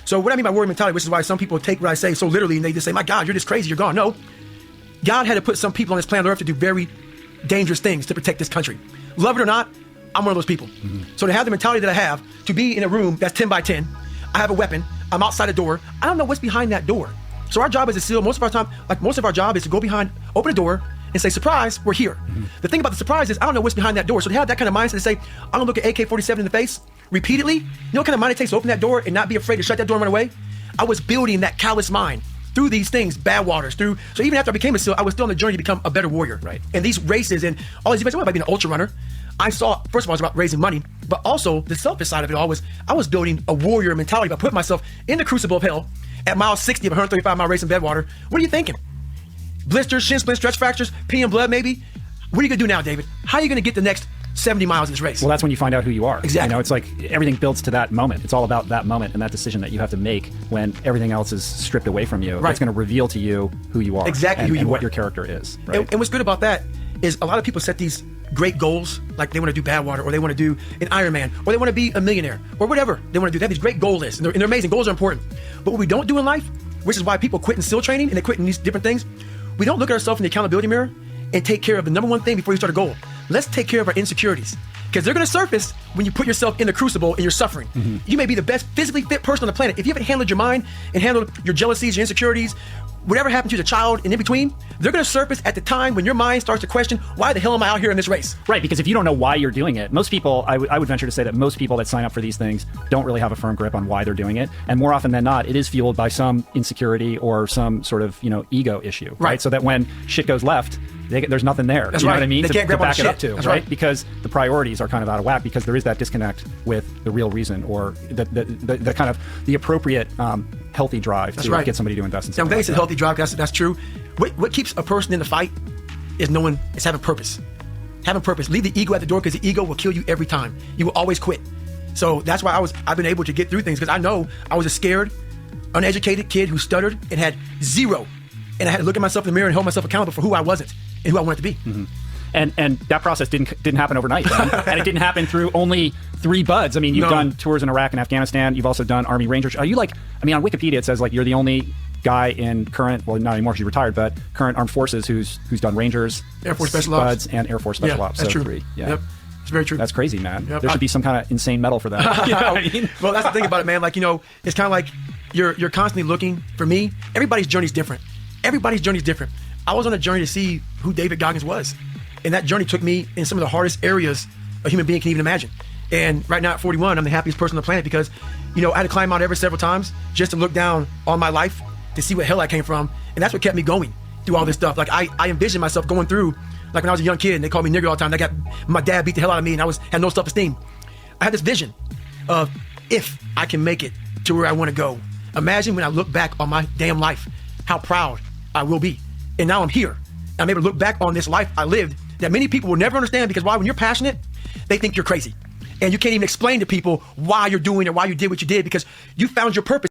So what I mean by warrior mentality, which is why some people take what I say so literally and they just say, my God, you're just crazy, you're gone. No, God had to put some people on this planet Earth to do very dangerous things to protect this country. Love it or not, I'm one of those people. So to have the mentality that I have, to be in a room that's 10 by 10, I have a weapon, I'm outside a door, I don't know what's behind that door. So our job is to seal, most of our job is to go behind, open a door, and say, surprise, we're here. The thing about the surprise is, I don't know what's behind that door. So to have that kind of mindset to say, I'm gonna look at AK-47 in the face repeatedly, you know what kind of mind it takes to open that door and not be afraid to shut that door and run away? I was building that callous mind through these things, bad waters, so even after I became a SEAL, I was still on the journey to become a better warrior. Right. And these races and all these events, about being an ultra runner, I saw, first of all, it's about raising money, but also the selfish side of it all was, I was building a warrior mentality by putting myself in the crucible of hell at mile 60 of a 135-mile race in Bedwater. What are you thinking? Blisters, shin splints, stretch fractures, peeing blood maybe? What are you gonna do now, David? How are you gonna get the next 70 miles in this race? Well, that's when you find out who you are. Exactly. You know, it's like everything builds to that moment. It's all about that moment and that decision that you have to make when everything else is stripped away from you. Right. It's going to reveal to you who you are. Exactly who you and are. what your character is. Right? And what's good about that is a lot of people set these great goals, like they want to do Badwater, or they want to do an Ironman, or they want to be a millionaire, or whatever they want to do. They have these great goal lists, and they're amazing. Goals are important. But what we don't do in life, which is why people quit in SEAL training and they quit in these different things, we don't look at ourselves in the accountability mirror and take care of the number one thing before you start a goal. Let's take care of our insecurities. Because they're going to surface when you put yourself in the crucible and you're suffering. You may be the best physically fit person on the planet. If you haven't handled your mind and handled your jealousies, your insecurities, whatever happened to you as a child and in between, they're going to surface at the time when your mind starts to question, why the hell am I out here in this race? Right, because if you don't know why you're doing it, most people, I would venture to say that most people that sign up for these things don't really have a firm grip on why they're doing it. And more often than not, it is fueled by some insecurity or some sort of, ego issue. Right. So that when shit goes left, there's nothing there. That's you know right. what I mean? They can't grab back on it up shit. to, That's right? right. Because the priorities are kind of out of whack because there is that disconnect with the real reason or the kind of the appropriate healthy drive to get somebody to invest in something. I'm glad you like said that. healthy drive. That's true. What keeps a person in the fight is having purpose. Having purpose. Leave the ego at the door because the ego will kill you every time. You will always quit. So that's why I've been able to get through things because I know I was a scared, uneducated kid who stuttered and had zero. And I had to look at myself in the mirror and hold myself accountable for who I wasn't and who I wanted to be. And that process didn't happen overnight, and it didn't happen through only 3 buds. I mean, you've done tours in Iraq and Afghanistan. You've also done Army Rangers. Are you on Wikipedia it says like you're the only guy in current, well, not anymore because you retired, but current armed forces who's done Rangers, Air Force Special Buds, Ops, and Air Force Special Ops. That's so true. 3. Yeah. Yep. It's very true. That's crazy, man. Yep. There should be some kind of insane medal for that. You know what I mean? Well, that's the thing about it, man. Like, it's kind of like you're constantly looking. For me, everybody's journey is different. Everybody's journey is different. I was on a journey to see who David Goggins was. And that journey took me in some of the hardest areas a human being can even imagine. And right now at 41, I'm the happiest person on the planet because, I had to climb Mount Everest several times just to look down on my life to see what hell I came from. And that's what kept me going through all this stuff. Like I envisioned myself going through, like when I was a young kid and they called me nigger all the time. My dad beat the hell out of me and I had no self-esteem. I had this vision of if I can make it to where I want to go. Imagine when I look back on my damn life, how proud I will be. And now I'm here. I'm able to look back on this life I lived that many people will never understand because why? When you're passionate, they think you're crazy. And you can't even explain to people why you're doing it, why you did what you did because you found your purpose.